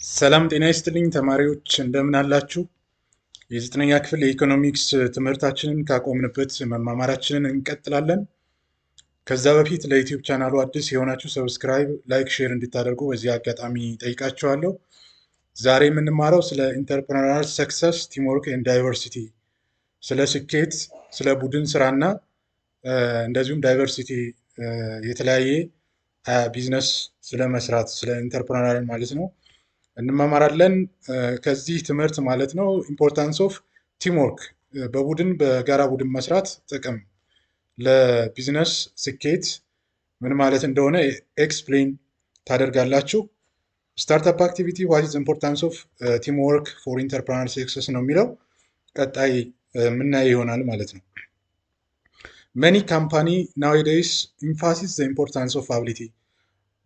ሰላም ጤና ይስጥልኝ ተማሪዎች እንደምን አላችሁ? የዘጠነኛ ክፍል የኢኮኖሚክስ ትምህርታችንን ካቆምንበት መማማራችንን እንቀጥላለን። ከዛ በፊት ለዩቲዩብ ቻናሉ አዲስ የሆናችሁ ሰብስክራይብ፣ ላይክ፣ ሼር እንድታደርጉ በዚህ አጋጣሚ ጠይቃችኋለሁ። ዛሬ የምንማረው ስለ ኢንተርፕረነር ሰክሰስ፣ ቲምወርክ ኤንድ ዳይቨርሲቲ፣ ስለ ስኬት፣ ስለ ቡድን ስራና እንደዚሁም ዳይቨርሲቲ የተለያየ ቢዝነስ ስለ መስራት ስለ ኢንተርፕረነር ማለት ነው እንማማራለን። ከዚህ ትምህርት ማለት ነው ኢምፖርታንስ ኦፍ ቲምወርክ በቡድን በጋራ ቡድን መስራት ጥቅም ለቢዝነስ ስኬት ምን ማለት እንደሆነ ኤክስፕሌን ታደርጋላችሁ። ስታርታፕ አክቲቪቲ ዋት ኢዝ ኢምፖርታንስ ኦፍ ቲምወርክ ፎር ኢንተርፕረነር ሰክሰስ ነው የሚለው ቀጣይ የምናየው ይሆናል ማለት ነው። መኒ ካምፓኒ ናውዴይስ ኢምፋሲስ ዘ ኢምፖርታንስ ኦፍ አቢሊቲ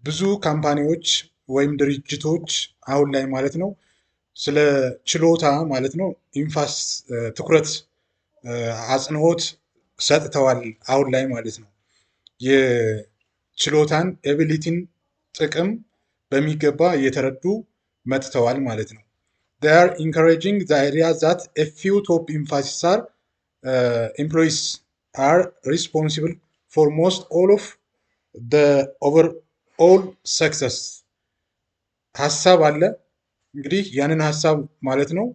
ብዙ ካምፓኒዎች ወይም ድርጅቶች አሁን ላይ ማለት ነው ስለ ችሎታ ማለት ነው ኢንፋስ ትኩረት አጽንኦት ሰጥተዋል አሁን ላይ ማለት ነው። የችሎታን ኤቢሊቲን ጥቅም በሚገባ እየተረዱ መጥተዋል ማለት ነው። they are encouraging the idea that a few top emphasis are employees are responsible for most all of the overall success ሀሳብ አለ እንግዲህ ያንን ሀሳብ ማለት ነው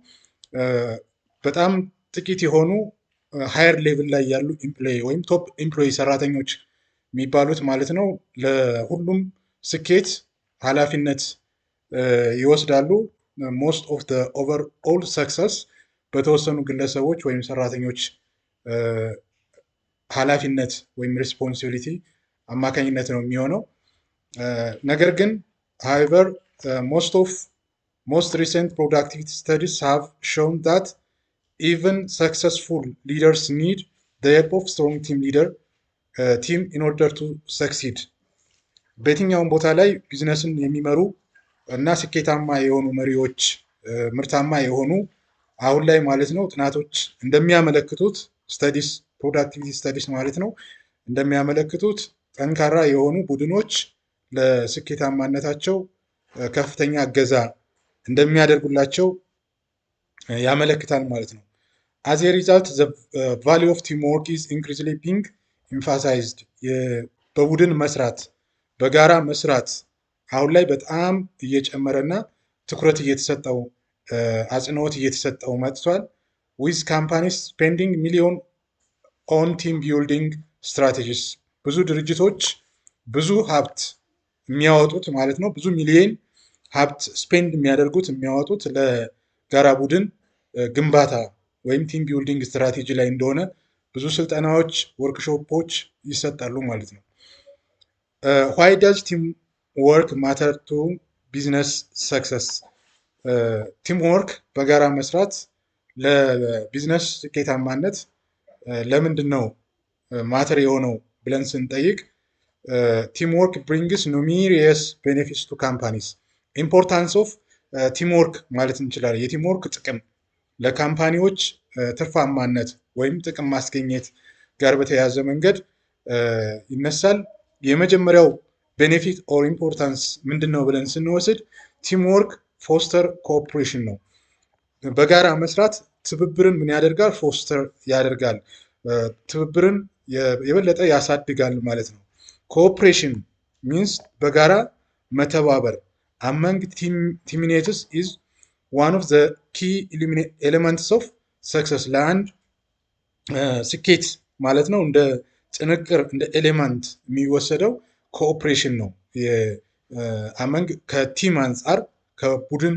በጣም ጥቂት የሆኑ ሃየር ሌቭል ላይ ያሉ ኢምፕሎይ ወይም ቶፕ ኢምፕሎይ ሰራተኞች የሚባሉት ማለት ነው ለሁሉም ስኬት ኃላፊነት ይወስዳሉ። ሞስት ኦፍ ዘ ኦቨር ኦል ሰክሰስ በተወሰኑ ግለሰቦች ወይም ሰራተኞች ኃላፊነት ወይም ሪስፖንሲቢሊቲ አማካኝነት ነው የሚሆነው። ነገር ግን however most recent productivity studies have shown that even successful leaders need the help of strong team in order to succeed በየትኛውም ቦታ ላይ ቢዝነስን የሚመሩ እና ስኬታማ የሆኑ መሪዎች ምርታማ የሆኑ አሁን ላይ ማለት ነው ጥናቶች እንደሚያመለክቱት ስተዲስ ፕሮዳክቲቪቲ ስተዲስ ማለት ነው እንደሚያመለክቱት ጠንካራ የሆኑ ቡድኖች ለስኬታማነታቸው ከፍተኛ እገዛ እንደሚያደርጉላቸው ያመለክታል ማለት ነው። as a result the value of teamwork is increasingly being emphasized በቡድን መስራት በጋራ መስራት አሁን ላይ በጣም እየጨመረና ትኩረት እየተሰጠው አጽንኦት እየተሰጠው መጥቷል። with companies spending million on team building strategies ብዙ ድርጅቶች ብዙ ሀብት የሚያወጡት ማለት ነው ብዙ ሚሊዮን ሀብት ስፔንድ የሚያወጡት ለጋራ ቡድን ግንባታ ወይም ቲም ቢልዲንግ ስትራቴጂ ላይ እንደሆነ ብዙ ስልጠናዎች ወርክሾፖች ይሰጣሉ ማለት ነው። why does team work matter to business success ቲም ወርክ በጋራ መስራት ለቢዝነስ ስኬታማነት ለምንድን ነው ማተር የሆነው ብለን ስንጠይቅ ቲምወርክ ብሪንግስ ኑሜሪየስ ቤኔፊትስ ቱ ካምፓኒስ ኢምፖርታንስ ኦፍ ቲምወርክ ማለት እንችላለን። የቲምወርክ ጥቅም ለካምፓኒዎች ትርፋማነት ወይም ጥቅም ማስገኘት ጋር በተያያዘ መንገድ ይነሳል። የመጀመሪያው ቤኔፊት ኦር ኢምፖርታንስ ምንድን ነው ብለን ስንወስድ ቲምወርክ ፎስተር ኮኦፕሬሽን ነው። በጋራ መስራት ትብብርን ምን ያደርጋል? ፎስተር ያደርጋል። ትብብርን የበለጠ ያሳድጋል ማለት ነው። ኮኦፕሬሽን ሚንስ በጋራ መተባበር among teammates is one of the key elements of success ለአንድ ስኬት ማለት ነው እንደ ጥንቅር እንደ ኤሌመንት የሚወሰደው ኮኦፕሬሽን ነው። አመንግ ከቲም አንጻር ከቡድን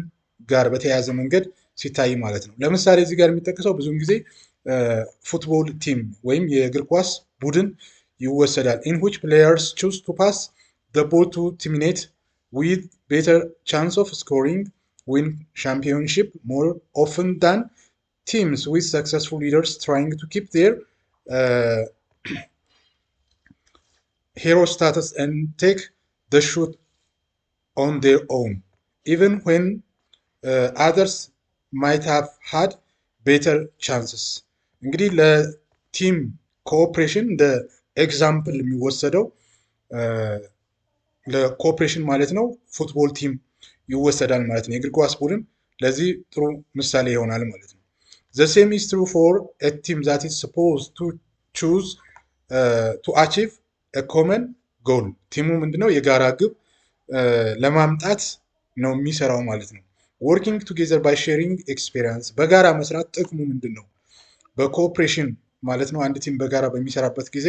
ጋር በተያያዘ መንገድ ሲታይ ማለት ነው። ለምሳሌ እዚህ ጋር የሚጠቀሰው ብዙውን ጊዜ ፉትቦል ቲም ወይም የእግር ኳስ ቡድን ይወሰዳል። in which players choose to pass the ball to teammate with better chance of scoring win championship more often than teams with successful leaders trying to keep their hero status and take the shoot on their own even when others might have had better chances እንግዲህ ለቲም ኮኦፕሬሽን እንደ ኤግዛምፕል የሚወሰደው ለኮኦፕሬሽን ማለት ነው ፉትቦል ቲም ይወሰዳል ማለት ነው። የእግር ኳስ ቡድን ለዚህ ጥሩ ምሳሌ ይሆናል ማለት ነው። The same is true for a team that is supposed to choose to achieve a common goal. ቲሙ ምንድነው የጋራ ግብ ለማምጣት ነው የሚሰራው ማለት ነው። Working together by sharing experience በጋራ መስራት ጥቅሙ ምንድን ነው? በኮኦፕሬሽን ማለት ነው። አንድ ቲም በጋራ በሚሰራበት ጊዜ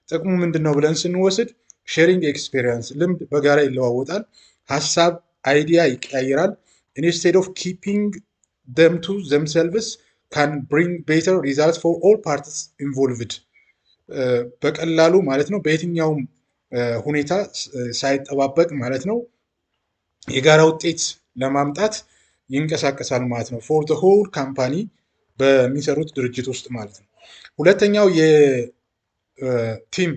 ጥቅሙ ምንድን ነው ብለን ስንወስድ ሼሪንግ ኤክስፔሪንስ ልምድ በጋራ ይለዋወጣል፣ ሀሳብ አይዲያ ይቀያየራል። ኢንስቴድ ኦፍ ኪፒንግ them to themselves can bring better results for all parties involved በቀላሉ ማለት ነው በየትኛውም ሁኔታ ሳይጠባበቅ ማለት ነው የጋራ ውጤት ለማምጣት ይንቀሳቀሳል ማለት ነው። ፎር ዘ ሆል ካምፓኒ በሚሰሩት ድርጅት ውስጥ ማለት ነው። ሁለተኛው የቲም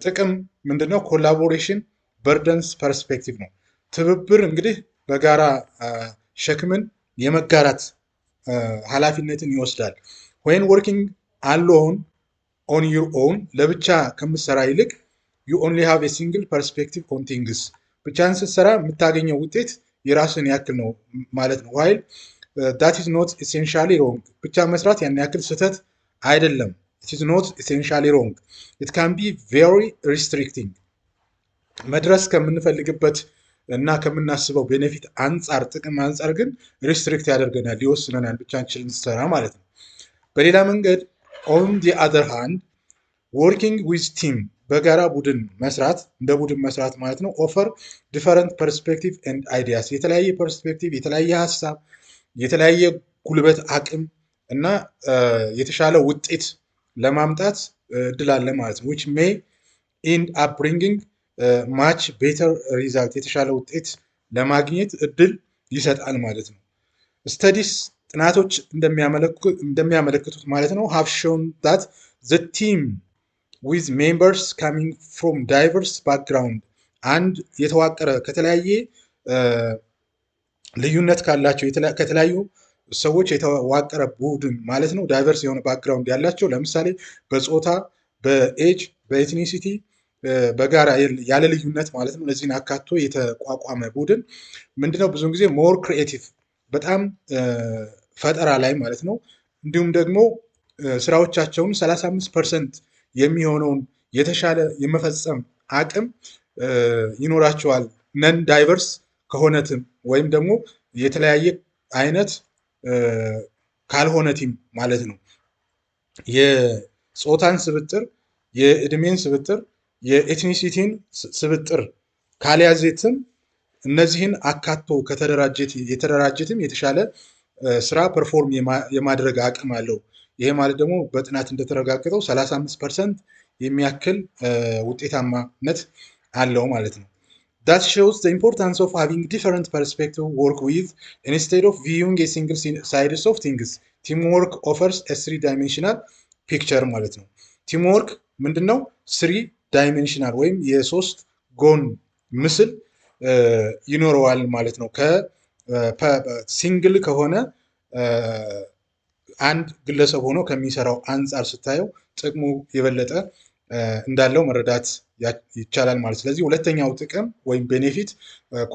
ጥቅም ምንድነው? ኮላቦሬሽን በርደንስ ፐርስፔክቲቭ ነው። ትብብር እንግዲህ በጋራ ሸክምን የመጋራት ኃላፊነትን ይወስዳል። when working alone on your own ለብቻ ከምትሰራ ይልቅ you only have a single perspective on things ብቻን ስትሰራ የምታገኘው ውጤት የራስን ያክል ነው ማለት ነው። while that is not essentially wrong ብቻ መስራት ያን ያክል ስህተት አይደለም። it is not essentially wrong it can be very restricting መድረስ ከምንፈልግበት እና ከምናስበው ቤኔፊት አንጻር ጥቅም አንጻር ግን ሪስትሪክት ያደርገናል፣ ይወስነናል ብቻችን እንሰራ ማለት ነው። በሌላ መንገድ on the other hand working with team በጋራ ቡድን መስራት እንደ ቡድን መስራት ማለት ነው ኦፈር ዲፈረንት ፐርስፔክቲቭ ኤንድ አይዲያስ የተለያየ ፐርስፔክቲቭ የተለያየ ሀሳብ የተለያየ ጉልበት አቅም እና የተሻለ ውጤት ለማምጣት እድል አለ ማለት ነው which may end up bringing much better result የተሻለ ውጤት ለማግኘት እድል ይሰጣል ማለት ነው። ስተዲስ ጥናቶች እንደሚያመለክቱት ማለት ነው have shown that the team with members coming from diverse background አንድ የተዋቀረ ከተለያየ ልዩነት ካላቸው ከተለያዩ ሰዎች የተዋቀረ ቡድን ማለት ነው ዳይቨርስ የሆነ ባክግራውንድ ያላቸው ለምሳሌ በጾታ፣ በኤጅ፣ በኤትኒሲቲ በጋራ ያለ ልዩነት ማለት ነው እነዚህን አካቶ የተቋቋመ ቡድን ምንድነው ብዙውን ጊዜ ሞር ክሪኤቲቭ በጣም ፈጠራ ላይ ማለት ነው እንዲሁም ደግሞ ስራዎቻቸውን 35% የሚሆነውን የተሻለ የመፈጸም አቅም ይኖራቸዋል ነን ዳይቨርስ ከሆነ ቲም ወይም ደግሞ የተለያየ አይነት ካልሆነ ቲም ማለት ነው። የጾታን ስብጥር፣ የእድሜን ስብጥር፣ የኤትኒሲቲን ስብጥር ካልያዘትም እነዚህን አካቶ የተደራጀትም የተሻለ ስራ ፐርፎርም የማድረግ አቅም አለው። ይሄ ማለት ደግሞ በጥናት እንደተረጋገጠው 35% የሚያክል ውጤታማነት አለው ማለት ነው። That shows the importance of having different perspectives work with instead of viewing a single sides of things. Teamwork offers a three-dimensional picture ማለት ነው። ቲምወርክ ምንድነው? 3-dimensional ወይም የሶስት ጎን ምስል ይኖረዋል ማለት ነው። ከሲንግል ከሆነ አንድ ግለሰብ ሆኖ ከሚሰራው አንጻር ስታየው ጥቅሙ የበለጠ እንዳለው መረዳት ይቻላል ማለት። ስለዚህ ሁለተኛው ጥቅም ወይም ቤኔፊት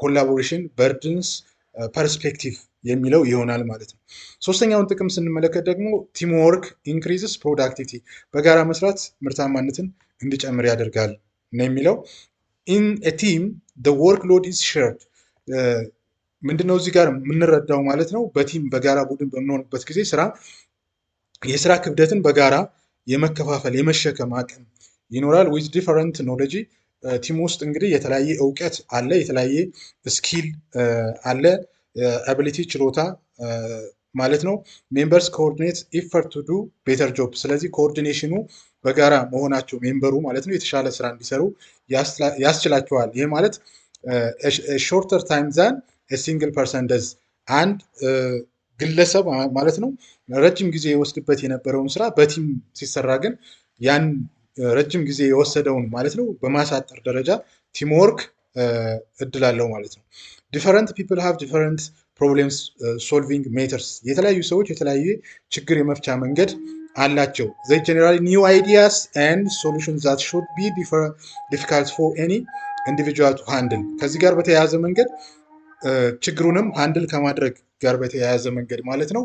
ኮላቦሬሽን በርድንስ ፐርስፔክቲቭ የሚለው ይሆናል ማለት ነው። ሶስተኛውን ጥቅም ስንመለከት ደግሞ ቲምወርክ ኢንክሪዝስ ፕሮዳክቲቪቲ በጋራ መስራት ምርታማነትን እንዲጨምር ያደርጋል ነው የሚለው። ኢን ኤ ቲም the workload is shared ምንድነው እዚህ ጋር የምንረዳው ማለት ነው በቲም በጋራ ቡድን በምንሆንበት ጊዜ የስራ ክብደትን በጋራ የመከፋፈል የመሸከም አቅም ይኖራል። with different knowledge ቲም ውስጥ እንግዲህ የተለያየ እውቀት አለ፣ የተለያየ ስኪል አለ፣ አቢሊቲ ችሎታ ማለት ነው። ሜምበርስ ኮኦርዲኔት ኢፈርት ቱ ዱ ቤተር ጆብ ስለዚህ ኮኦርዲኔሽኑ በጋራ መሆናቸው ሜምበሩ ማለት ነው የተሻለ ስራ እንዲሰሩ ያስችላቸዋል። ይሄ ማለት ሾርተር ታይም ዛን ሲንግል ፐርሰን ደዝ አንድ ግለሰብ ማለት ነው ረጅም ጊዜ የወስድበት የነበረውን ስራ በቲም ሲሰራ ግን ያን ረጅም ጊዜ የወሰደውን ማለት ነው በማሳጠር ደረጃ ቲምወርክ እድል አለው ማለት ነው። ዲፈረንት ፒፕል ሃቭ ዲፈረንት ፕሮብሌምስ ሶልቪንግ ሜተርስ የተለያዩ ሰዎች የተለያየ ችግር የመፍቻ መንገድ አላቸው። they generally new ideas and solutions that should be difficult for any individual to handle ከዚህ ጋር በተያያዘ መንገድ ችግሩንም ሃንድል ከማድረግ ጋር በተያያዘ መንገድ ማለት ነው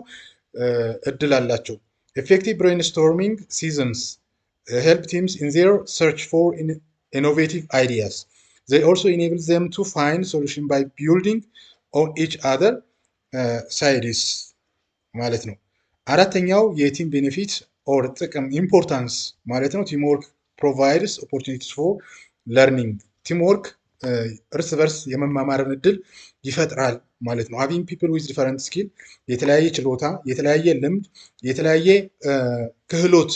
እድል አላቸው። ኤፌክቲቭ ብሬንስቶርሚንግ ሲዝንስ help teams in their search for innovative ideas. They also enable them to find solution by building on each other sides ማለት ነው። አራተኛው የቲም ቤኔፊት ኦር ጥቅም ኢምፖርታንስ ማለት ነው። ቲም ወርክ ፕሮቫይድስ ኦፖርቹኒቲስ ፎር ለርኒንግ። ቲም ወርክ እርስ በርስ የመማማርን እድል ይፈጥራል ማለት ነው። ሃቪንግ ፒፕል ዊዝ ዲፈረንት ስኪል የተለያየ ችሎታ፣ የተለያየ ልምድ፣ የተለያየ ክህሎት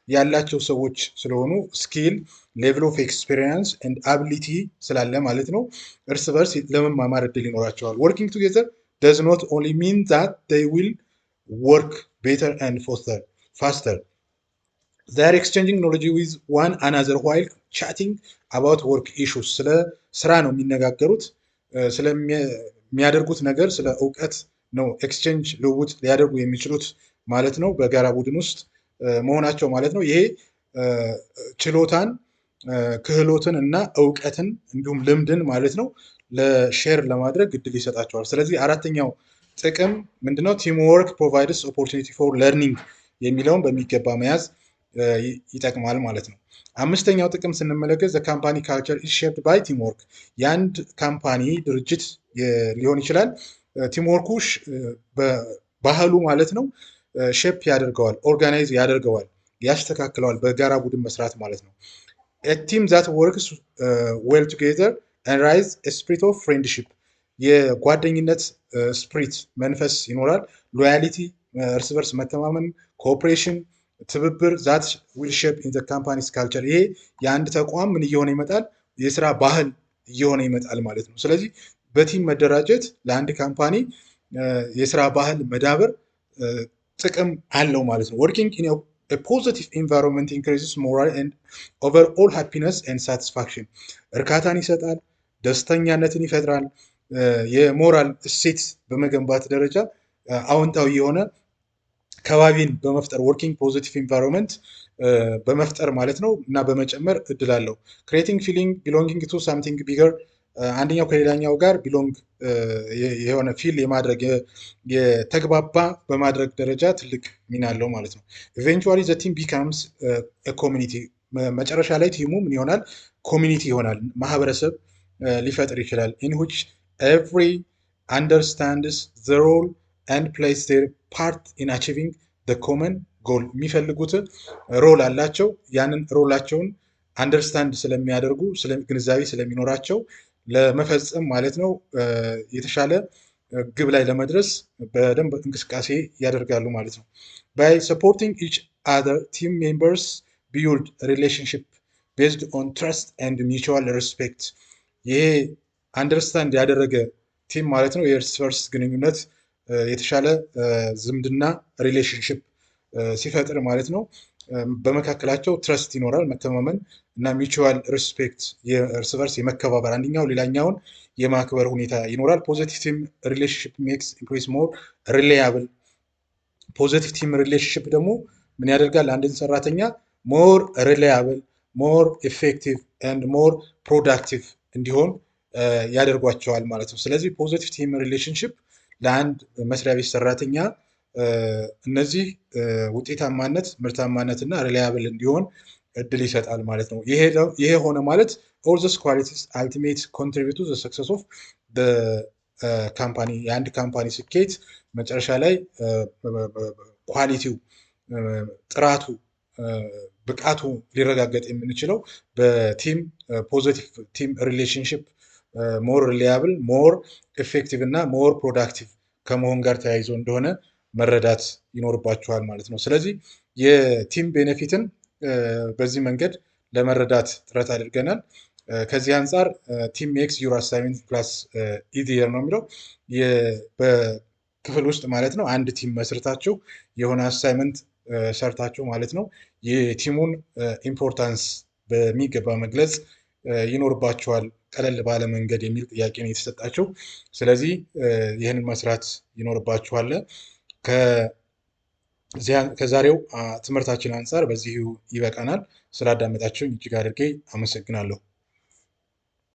ያላቸው ሰዎች ስለሆኑ ስኪል ሌቭል ኦፍ ኤክስፔሪንስ ኤንድ አቢሊቲ ስላለ ማለት ነው እርስ በርስ ለመማማር እድል ይኖራቸዋል። ወርኪንግ ቱጌዘር does not only mean that they will work better and faster. They are exchanging knowledge with one another while chatting about work issues. ስለ ስራ ነው የሚነጋገሩት፣ ስለሚያደርጉት ነገር ስለ እውቀት ነው ኤክስቼንጅ ልውውጥ ሊያደርጉ የሚችሉት ማለት ነው በጋራ ቡድን ውስጥ መሆናቸው ማለት ነው። ይሄ ችሎታን ክህሎትን እና እውቀትን እንዲሁም ልምድን ማለት ነው ለሼር ለማድረግ እድል ይሰጣቸዋል። ስለዚህ አራተኛው ጥቅም ምንድነው? ቲም ወርክ ፕሮቫይድስ ኦፖርቹኒቲ ፎር ለርኒንግ የሚለውን በሚገባ መያዝ ይጠቅማል ማለት ነው። አምስተኛው ጥቅም ስንመለከት ዘ ካምፓኒ ካልቸር ኢዝ ሼፕድ ባይ ቲም ወርክ። የአንድ ካምፓኒ ድርጅት ሊሆን ይችላል ቲም ወርኩ ባህሉ ማለት ነው ሼፕ ያደርገዋል፣ ኦርጋናይዝ ያደርገዋል፣ ያስተካክለዋል በጋራ ቡድን መስራት ማለት ነው። ቲም ዛት ወርክስ ዌል ቱጌዘር ኤንድ ራይዝ ስፒሪት ኦፍ ፍሬንድሺፕ የጓደኝነት ስፕሪት መንፈስ ይኖራል። ሎያሊቲ እርስ በርስ መተማመን፣ ኮኦፕሬሽን ትብብር ዛት ዊል ሼፕ ኢን ዘ ካምፓኒስ ካልቸር። ይሄ የአንድ ተቋም ምን እየሆነ ይመጣል? የስራ ባህል እየሆነ ይመጣል ማለት ነው። ስለዚህ በቲም መደራጀት ለአንድ ካምፓኒ የስራ ባህል መዳበር ጥቅም አለው ማለት ነው። ወርኪንግ ኢን a positive environment increases moral and overall happiness and satisfaction. እርካታን ይሰጣል፣ ደስተኛነትን ይፈጥራል። የሞራል እሴት በመገንባት ደረጃ አዎንታዊ የሆነ ከባቢን በመፍጠር ወርኪንግ ፖዚቲቭ ኢንቫይሮንመንት በመፍጠር ማለት ነው እና በመጨመር እድል አለው። ክሬቲንግ ፊሊንግ ቢሎንጊንግ ቱ ሳምቲንግ ቢገር አንደኛው ከሌላኛው ጋር ቢሎንግ የሆነ ፊል የማድረግ የተግባባ በማድረግ ደረጃ ትልቅ ሚና አለው ማለት ነው። ኢቨንቹዋሊ ዘ ቲም ቢካምስ ኮሚኒቲ መጨረሻ ላይ ቲሙ ምን ይሆናል? ኮሚኒቲ ይሆናል፣ ማህበረሰብ ሊፈጥር ይችላል። ኢን ዊች ኤቭሪ አንደርስታንድስ ዘ ሮል ኤንድ ፕሌይስ ዜር ፓርት ኢን አቺቪንግ ዘ ኮመን ጎል። የሚፈልጉት ሮል አላቸው። ያንን ሮላቸውን አንደርስታንድ ስለሚያደርጉ ግንዛቤ ስለሚኖራቸው ለመፈጸም ማለት ነው የተሻለ ግብ ላይ ለመድረስ በደንብ እንቅስቃሴ ያደርጋሉ ማለት ነው። ባይ ሰፖርቲንግ ኢች አዘር ቲም ሜምበርስ ቢልድ ሪሌሽንሽፕ ቤዝድ ኦን ትረስት ኤንድ ሚቹዋል ሪስፔክት። ይሄ አንደርስታንድ ያደረገ ቲም ማለት ነው የእርስ በርስ ግንኙነት የተሻለ ዝምድና ሪሌሽንሽፕ ሲፈጥር ማለት ነው በመካከላቸው ትረስት ይኖራል፣ መተማመን እና ሚቹዋል ሪስፔክት የእርስ በርስ የመከባበር አንደኛው ሌላኛውን የማክበር ሁኔታ ይኖራል። ፖዚቲቭ ቲም ሪሌሽንሽፕ ሜክስ ኢምፕሎይስ ሞር ሪላያብል። ፖዚቲቭ ቲም ሪሌሽንሽፕ ደግሞ ምን ያደርጋል? አንድን ሰራተኛ ሞር ሪላያብል፣ ሞር ኢፌክቲቭ ኤንድ ሞር ፕሮዳክቲቭ እንዲሆን ያደርጓቸዋል ማለት ነው። ስለዚህ ፖዚቲቭ ቲም ሪሌሽንሽፕ ለአንድ መስሪያ ቤት ሰራተኛ እነዚህ ውጤታማነት፣ ምርታማነት እና ሪላያብል እንዲሆን እድል ይሰጣል ማለት ነው። ይሄ ሆነ ማለት ኦል ዚስ ኳሊቲስ አልቲሜት ኮንትሪቢዩት ቱ ዘ ሰክሰስ ኦፍ ካምፓኒ። የአንድ ካምፓኒ ስኬት መጨረሻ ላይ ኳሊቲው፣ ጥራቱ፣ ብቃቱ ሊረጋገጥ የምንችለው በቲም ፖዚቲቭ ቲም ሪሌሽንሽፕ ሞር ሪላያብል፣ ሞር ኢፌክቲቭ እና ሞር ፕሮዳክቲቭ ከመሆን ጋር ተያይዞ እንደሆነ መረዳት ይኖርባችኋል ማለት ነው። ስለዚህ የቲም ቤኔፊትን በዚህ መንገድ ለመረዳት ጥረት አድርገናል። ከዚህ አንጻር ቲም ሜክስ ዩር አሳይመንት ክላስ ኢዚየር ነው የሚለው በክፍል ውስጥ ማለት ነው አንድ ቲም መስርታችሁ የሆነ አሳይመንት ሰርታችሁ ማለት ነው የቲሙን ኢምፖርታንስ በሚገባ መግለጽ ይኖርባችኋል ቀለል ባለ መንገድ የሚል ጥያቄ ነው የተሰጣቸው። ስለዚህ ይህንን መስራት ይኖርባችኋል። ከዛሬው ትምህርታችን አንጻር በዚሁ ይበቃናል። ስላዳመጣችሁኝ እጅግ አድርጌ አመሰግናለሁ።